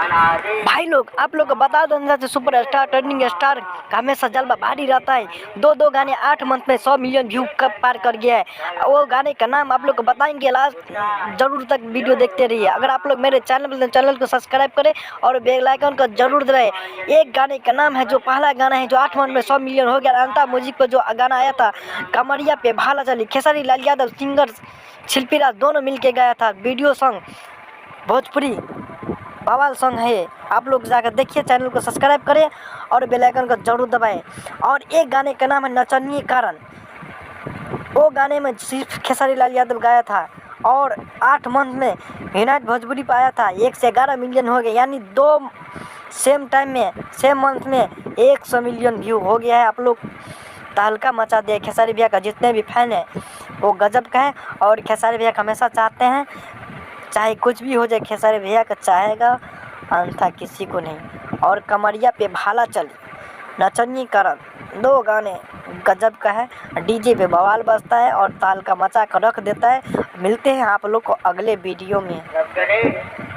भाई लोग आप लोग को बता दो, अंदर से सुपर स्टार ट्रेंडिंग स्टार का हमेशा जलवा भारी रहता है। दो गाने 8 मंथ में 100 मिलियन व्यू कब पार कर गया है। वो गाने का नाम आप लोग को बताएंगे, लास्ट जरूर तक वीडियो देखते रहिए। अगर आप लोग मेरे चैनल को सब्सक्राइब करें और बेल आइकन को जरूर दबाएं। एक गाने का नाम है, जो पहला गाना है जो 8 मंथ में 100 मिलियन हो गया, अंता म्यूजिक पर जो गाना आया था कमरिया पे भाला चली, खेसारी लाल यादव सिंगर शिल्पी राज दोनों मिलके गाया था। वीडियो सॉन्ग भोजपुरी बवाल सॉन्ग है। आप लोग जाकर देखिए, चैनल को सब्सक्राइब करें और बेल आइकन को जरूर दबाएं। और एक गाने का नाम है नचनिए कारण। वो गाने में सिर्फ खेसारी लाल यादव गाया था और 8 मंथ में यूनाइट भोजपुरी पाया था। 1 से 11 मिलियन हो गए, यानी 2 सेम टाइम में सेम मंथ में 100 मिलियन व्यू हो गया है। आप लोग तहलका मचा दिया। खेसारी भैया का जितने भी फैन है वो गजब का है और खेसारी भैया का हमेशा चाहते हैं, चाहे कुछ भी हो जाए खेसारी भैया का चाहेगा, अन्यथा किसी को नहीं। और कमरिया पे भाला चली, नचनिए कारण, 2 गाने गजब का है। डीजे पे बवाल बजता है और ताल का मचा कर रख देता है। मिलते हैं आप लोग को अगले वीडियो में।